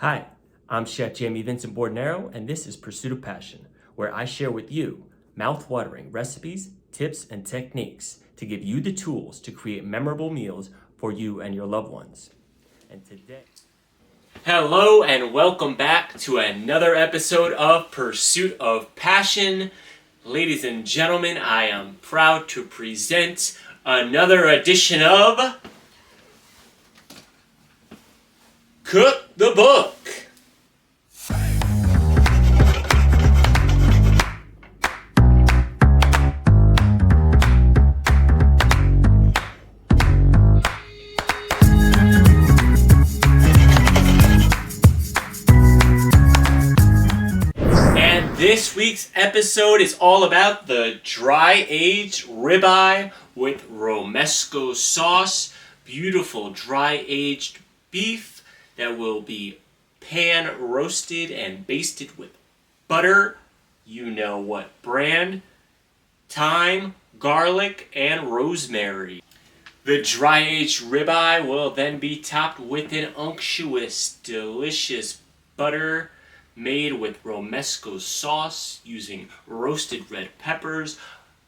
Hi, I'm Chef Jamie Vincent Bordonaro, and this is Pursuit of Passion, where I share with you mouth-watering recipes, tips, and techniques to give you the tools to create memorable meals for you and your loved ones. And today... Hello, and welcome back to another episode of Pursuit of Passion. Ladies and gentlemen, I am proud to present another edition of Cook the Book. And this week's episode is all about the dry aged ribeye with Romesco sauce. Beautiful dry aged beef that will be pan roasted and basted with butter. You know what brand? Thyme, garlic, and rosemary. The dry aged ribeye will then be topped with an unctuous, delicious butter made with Romesco sauce using roasted red peppers,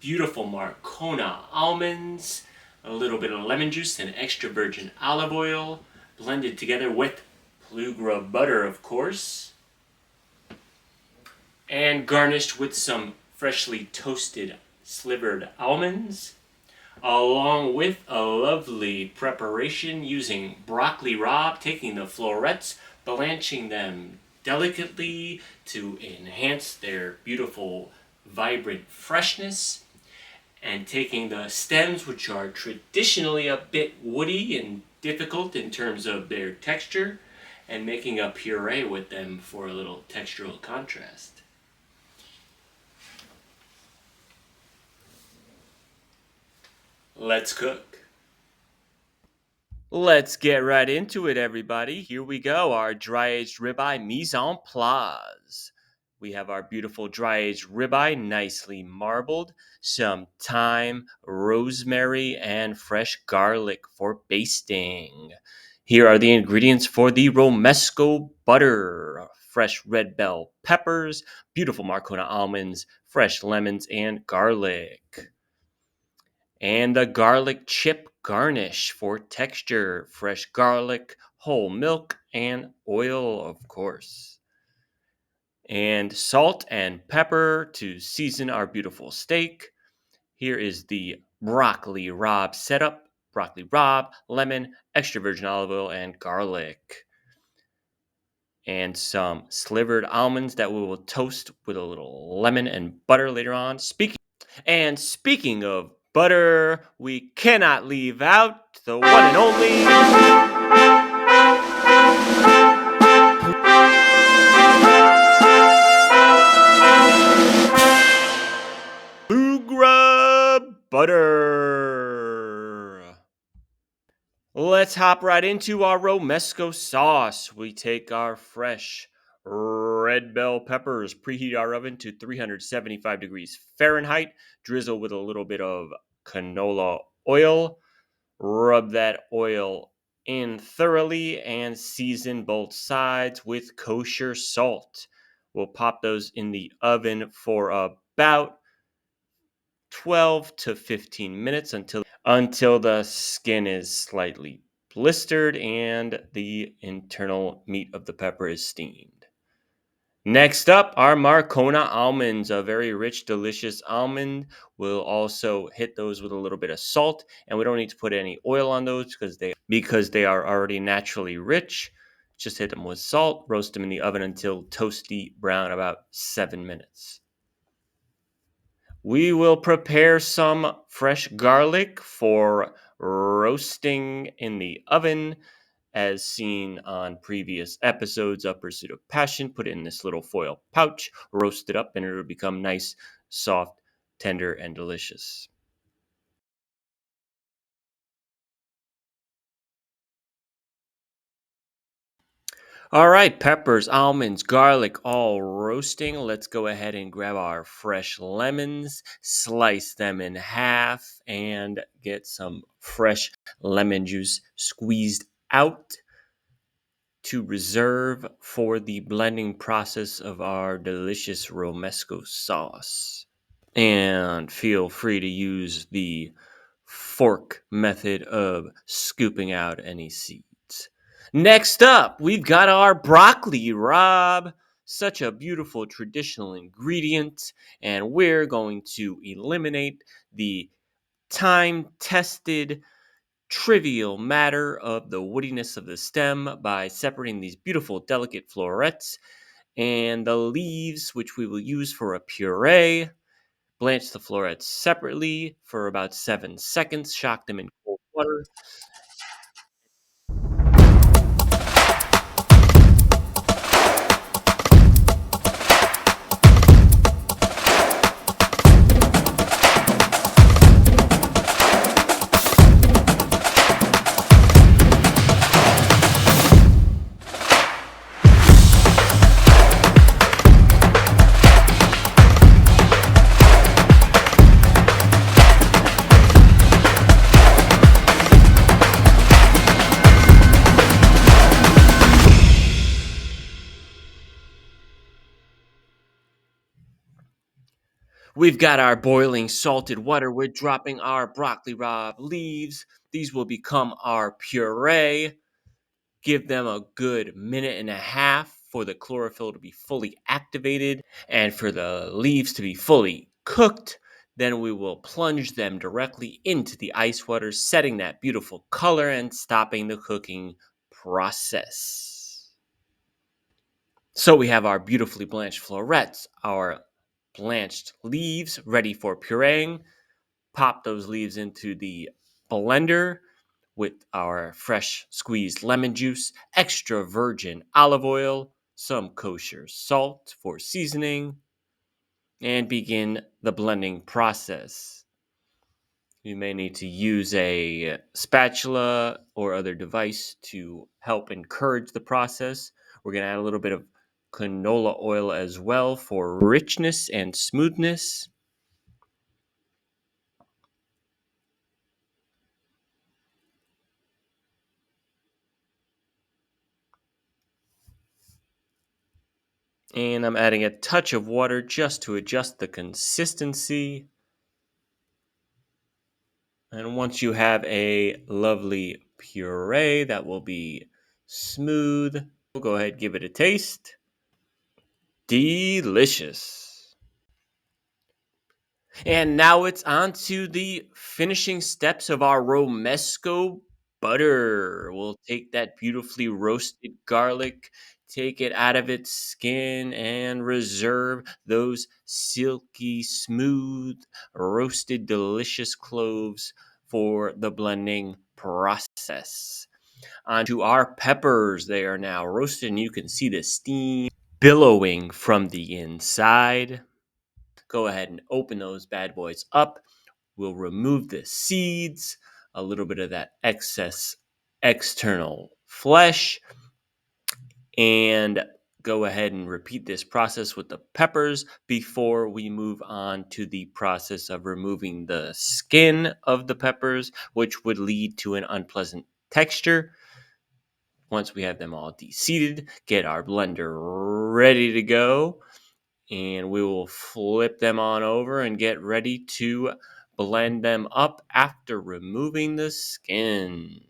beautiful Marcona almonds, a little bit of lemon juice and extra virgin olive oil, blended together with Plugra butter, of course, and garnished with some freshly toasted slivered almonds, along with a lovely preparation using broccoli rabe, taking the florets, blanching them delicately to enhance their beautiful, vibrant freshness, and taking the stems, which are traditionally a bit woody and difficult in terms of their texture, and making a puree with them for a little textural contrast. Let's cook. Let's get right into it, everybody. Here we go, our dry-aged ribeye mise en place. We have our beautiful dry-aged ribeye, nicely marbled, some thyme, rosemary, and fresh garlic for basting. Here are the ingredients for the Romesco butter: fresh red bell peppers, beautiful Marcona almonds, fresh lemons, and garlic. And the garlic chip garnish for texture: fresh garlic, whole milk, and oil, of course. And salt and pepper to season our beautiful steak. Here is the broccoli rabe setup: broccoli rabe, lemon, extra virgin olive oil, and garlic. And some slivered almonds that we will toast with a little lemon and butter later on. Speaking of butter, we cannot leave out the one and only Plugra butter. Let's hop right into our Romesco sauce. We take our fresh red bell peppers, preheat our oven to 375 degrees Fahrenheit, drizzle with a little bit of canola oil, rub that oil in thoroughly, and season both sides with kosher salt. We'll pop those in the oven for about 12 to 15 minutes until the skin is slightly blistered and the internal meat of the pepper is steamed. Next up are Marcona almonds, a very rich, delicious almond. We'll also hit those with a little bit of salt, and we don't need to put any oil on those because they are already naturally rich. Just hit them with salt, roast them in the oven until toasty brown, about 7 minutes. We will prepare some fresh garlic for roasting in the oven. As seen on previous episodes of Pursuit of Passion, put it in this little foil pouch, roast it up, and it'll become nice, soft, tender, and delicious. All right, peppers, almonds, garlic, all roasting. Let's go ahead and grab our fresh lemons, slice them in half, and get some fresh lemon juice squeezed out to reserve for the blending process of our delicious Romesco sauce. And feel free to use the fork method of scooping out any seeds. Next up, we've got our broccoli, Rob. Such a beautiful traditional ingredient, and we're going to eliminate the time tested trivial matter of the woodiness of the stem by separating these beautiful, delicate florets and the leaves, which we will use for a puree. Blanch the florets separately for about 7 seconds. Shock them in cold water. We've got our boiling salted water. We're dropping our broccoli rabe leaves. These will become our puree. Give them a good minute and a half for the chlorophyll to be fully activated and for the leaves to be fully cooked. Then we will plunge them directly into the ice water, setting that beautiful color and stopping the cooking process. So we have our beautifully blanched florets, our blanched leaves ready for pureeing. Pop those leaves into the blender with our fresh squeezed lemon juice, extra virgin olive oil, some kosher salt for seasoning, and begin the blending process. You may need to use a spatula or other device to help encourage the process. We're going to add a little bit of canola oil as well for richness and smoothness. And I'm adding a touch of water just to adjust the consistency. And once you have a lovely puree that will be smooth, go ahead, give it a taste. Delicious. And now it's on to the finishing steps of our Romesco butter. We'll take that beautifully roasted garlic, take it out of its skin, and reserve those silky, smooth, roasted, delicious cloves for the blending process. Onto our peppers. They are now roasted, and you can see the steam billowing from the inside. Go ahead and open those bad boys up. We'll remove the seeds, a little bit of that excess external flesh, and go ahead and repeat this process with the peppers before we move on to the process of removing the skin of the peppers, which would lead to an unpleasant texture. Once we have them all deseeded, get our blender ready to go, and we will flip them on over and get ready to blend them up after removing the skins.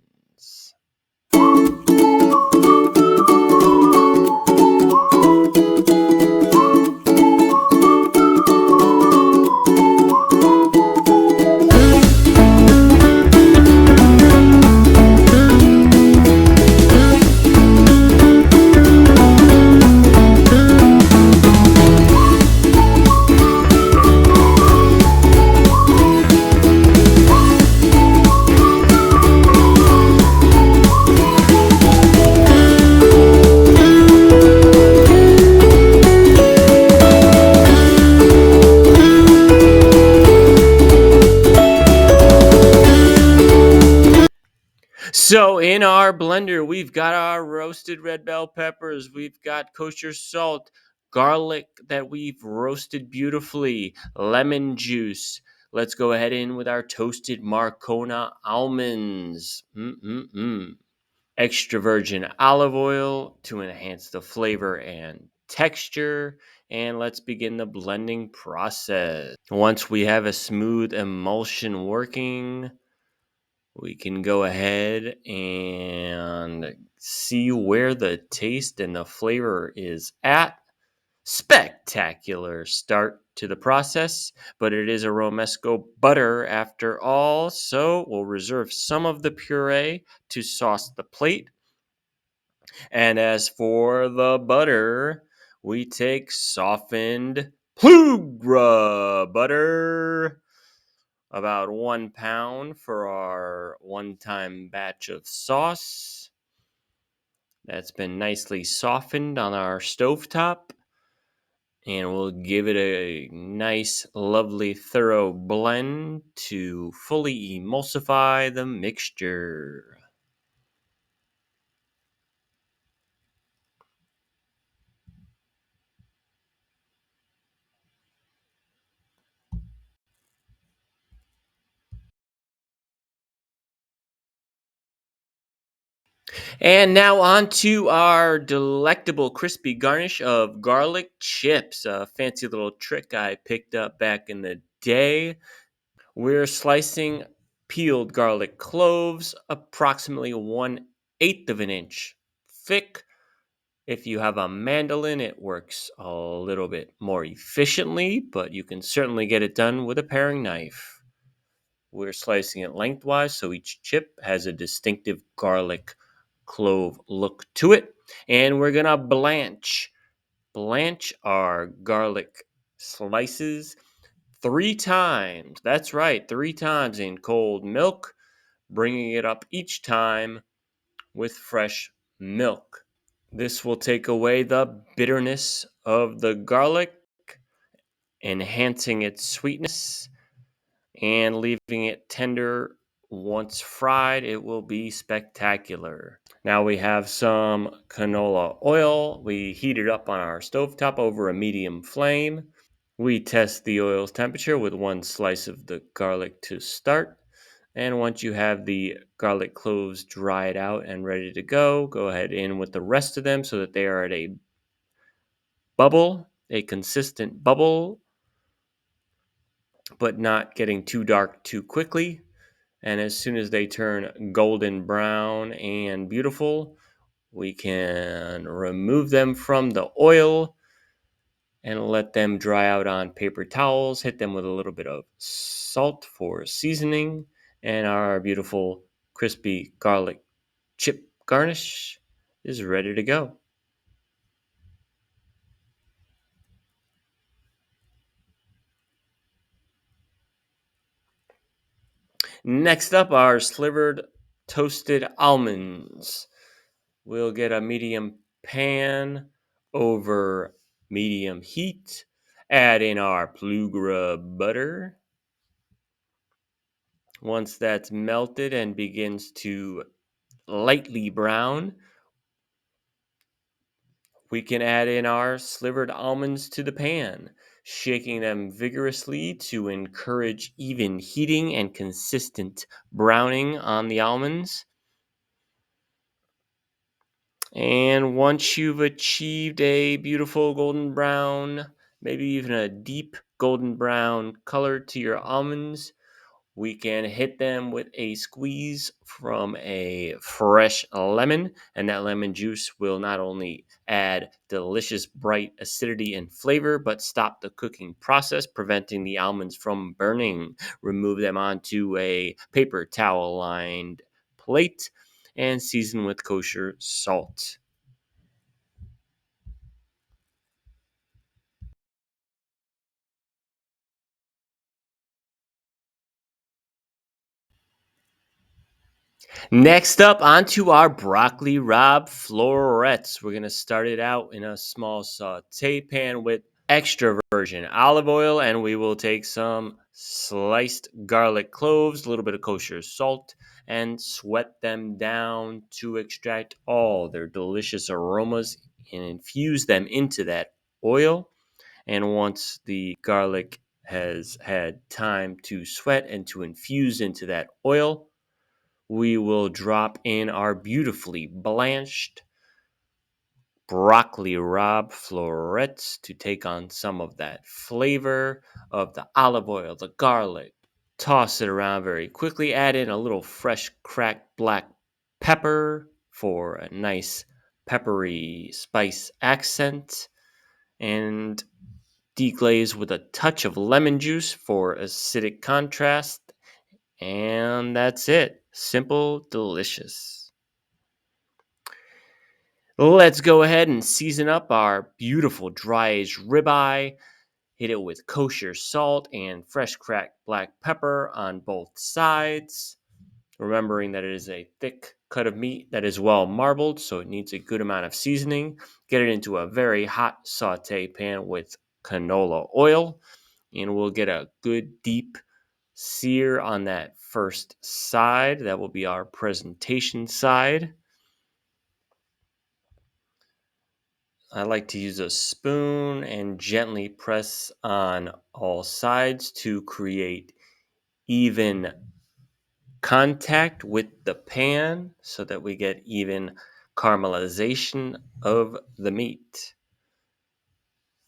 So in our blender, we've got our roasted red bell peppers, we've got kosher salt, garlic that we've roasted beautifully, lemon juice. Let's go ahead in with our toasted Marcona almonds. extra virgin olive oil to enhance the flavor and texture. And let's begin the blending process. Once we have a smooth emulsion working, we can go ahead and see where the taste and the flavor is at. Spectacular start to the process, but it is a Romesco butter after all, so we'll reserve some of the puree to sauce the plate. And as for the butter, we take softened Plugra butter, about 1 pound for our one-time batch of sauce. That's been nicely softened on our stovetop. And we'll give it a nice, lovely, thorough blend to fully emulsify the mixture. And now on to our delectable crispy garnish of garlic chips, a fancy little trick I picked up back in the day. We're slicing peeled garlic cloves, approximately 1/8 of an inch thick. If you have a mandolin, it works a little bit more efficiently, but you can certainly get it done with a paring knife. We're slicing it lengthwise so each chip has a distinctive garlic clove look to it. And we're going to blanch our garlic slices 3 times. That's right, 3 times in cold milk, bringing it up each time with fresh milk. This will take away the bitterness of the garlic, enhancing its sweetness and leaving it tender. Once fried, it will be spectacular. Now we have some canola oil. We heat it up on our stovetop over a medium flame. We test the oil's temperature with 1 slice of the garlic to start. And once you have the garlic cloves dried out and ready to go ahead in with the rest of them so that they are at a bubble, a consistent bubble, but not getting too dark too quickly. And as soon as they turn golden brown and beautiful, we can remove them from the oil and let them dry out on paper towels. Hit them with a little bit of salt for seasoning, and our beautiful crispy garlic chip garnish is ready to go. Next up are slivered toasted almonds. We'll get a medium pan over medium heat. Add in our Plugra butter. Once that's melted and begins to lightly brown, we can add in our slivered almonds to the pan, shaking them vigorously to encourage even heating and consistent browning on the almonds. And once you've achieved a beautiful golden brown, maybe even a deep golden brown color to your almonds, we can hit them with a squeeze from a fresh lemon, and that lemon juice will not only add delicious bright acidity and flavor, but stop the cooking process, preventing the almonds from burning. Remove them onto a paper towel lined plate and season with kosher salt. Next up, onto our broccoli rabe florets. We're going to start it out in a small saute pan with extra virgin olive oil, and we will take some sliced garlic cloves, a little bit of kosher salt, and sweat them down to extract all their delicious aromas and infuse them into that oil. And once the garlic has had time to sweat and to infuse into that oil, we will drop in our beautifully blanched broccoli rabe florets to take on some of that flavor of the olive oil, the garlic. Toss it around very quickly. Add in a little fresh cracked black pepper for a nice peppery spice accent. And deglaze with a touch of lemon juice for acidic contrast. And that's it. Simple, delicious. Let's go ahead and season up our beautiful dry aged ribeye. Hit it with kosher salt and fresh cracked black pepper on both sides. Remembering that it is a thick cut of meat that is well marbled, so it needs a good amount of seasoning. Get it into a very hot saute pan with canola oil, and we'll get a good deep sear on that first side. That will be our presentation side. I like to use a spoon and gently press on all sides to create even contact with the pan so that we get even caramelization of the meat.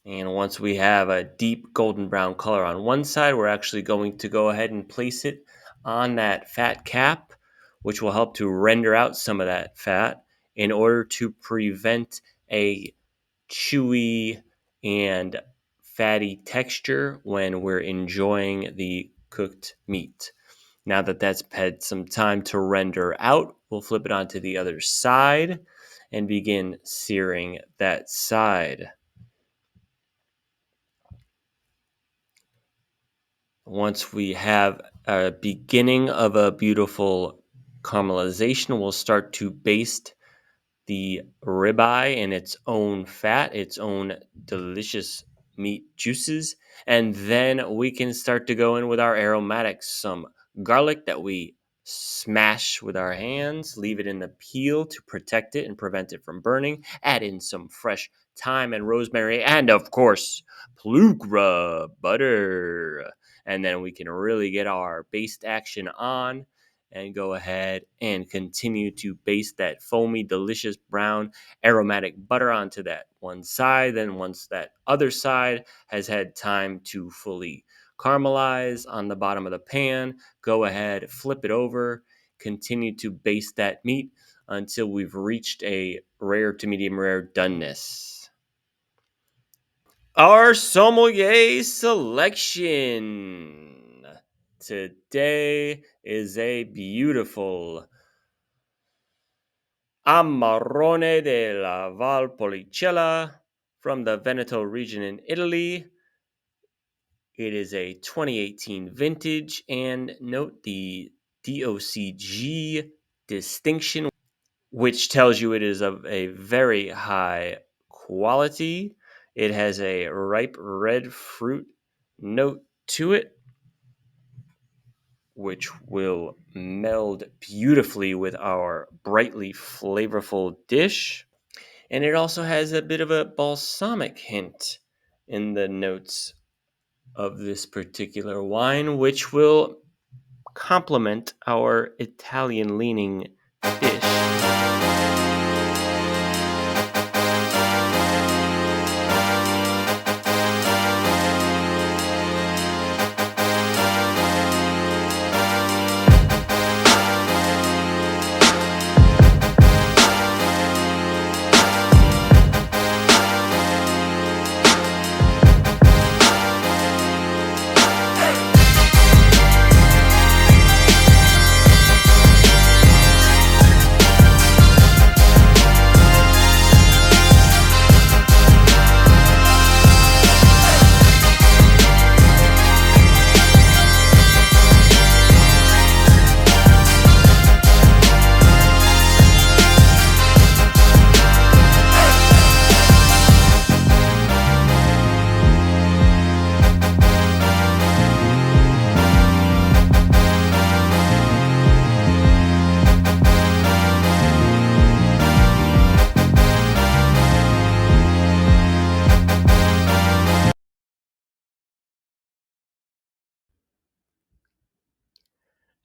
And once we have a deep golden brown color on one side, we're actually going to go ahead and place it on that fat cap, which will help to render out some of that fat in order to prevent a chewy and fatty texture when we're enjoying the cooked meat. Now that that's had some time to render out, we'll flip it onto the other side and begin searing that side. Once we have a beginning of a beautiful caramelization, we'll start to baste the ribeye in its own fat, its own delicious meat juices. And then we can start to go in with our aromatics, some garlic that we smash with our hands, leave it in the peel to protect it and prevent it from burning. Add in some fresh thyme and rosemary, and of course, Plugra butter. And then we can really get our baste action on and go ahead and continue to baste that foamy, delicious brown aromatic butter onto that one side. Then once that other side has had time to fully caramelize on the bottom of the pan, go ahead, flip it over, continue to baste that meat until we've reached a rare to medium rare doneness. Our sommelier selection today is a beautiful Amarone della Valpolicella from the Veneto region in Italy. It is a 2018 vintage, and note the DOCG distinction, which tells you it is of a very high quality. It has a ripe red fruit note to it, which will meld beautifully with our brightly flavorful dish. And it also has a bit of a balsamic hint in the notes of this particular wine, which will complement our Italian leaning dish.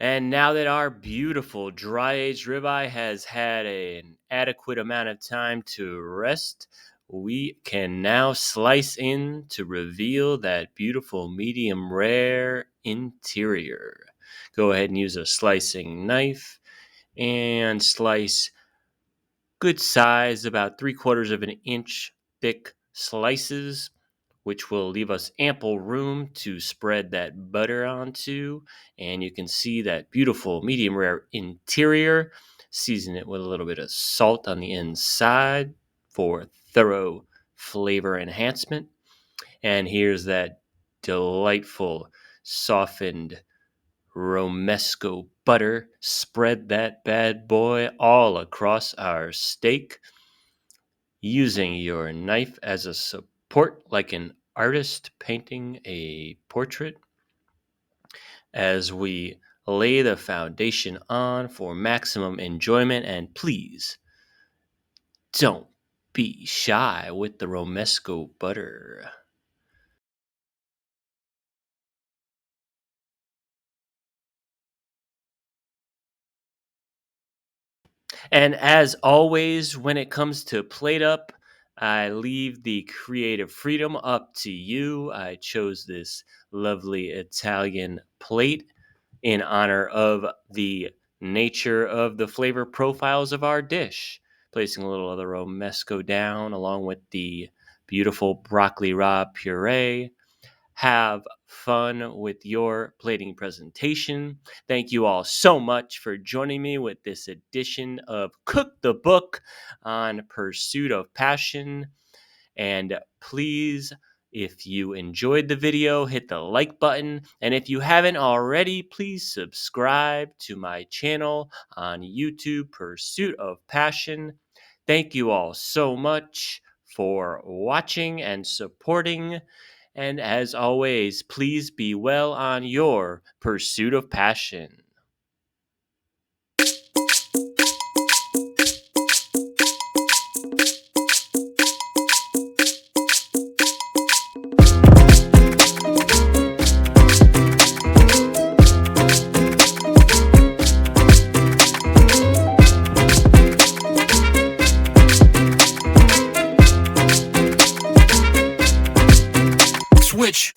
And now that our beautiful dry-aged ribeye has had an adequate amount of time to rest, we can now slice in to reveal that beautiful medium rare interior. Go ahead and use a slicing knife and slice good size, about 3/4 of an inch thick slices, which will leave us ample room to spread that butter onto. And you can see that beautiful medium rare interior. Season it with a little bit of salt on the inside for thorough flavor enhancement. And here's that delightful softened Romesco butter. Spread that bad boy all across our steak, using your knife as a support like an artist painting a portrait, as we lay the foundation on for maximum enjoyment. And please don't be shy with the Romesco butter. And as always, when it comes to plate up, I leave the creative freedom up to you. I chose this lovely Italian plate in honor of the nature of the flavor profiles of our dish. Placing a little of the Romesco down along with the beautiful broccoli rabe puree. Have fun with your plating presentation. Thank you all so much for joining me with this edition of Cook the Book on Pursuit of Passion. And please, if you enjoyed the video, hit the like button. And if you haven't already, please subscribe to my channel on YouTube, Pursuit of Passion. Thank you all so much for watching and supporting. And as always, please be well on your pursuit of passion. Switch.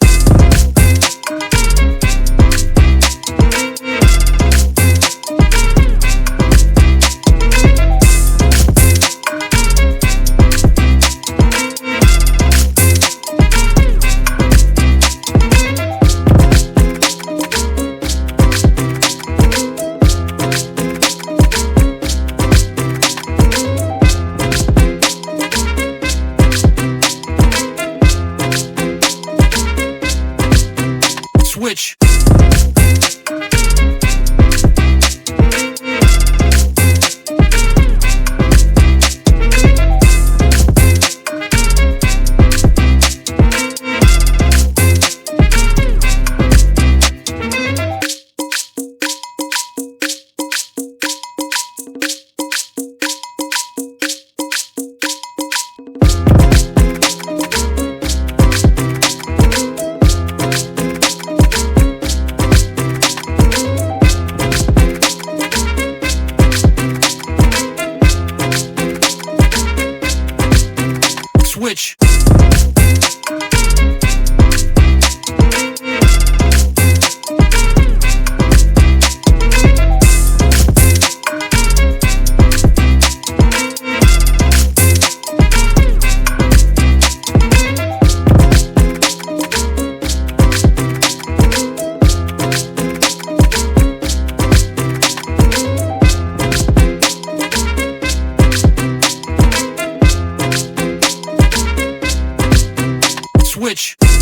Switch. Switch. Switch.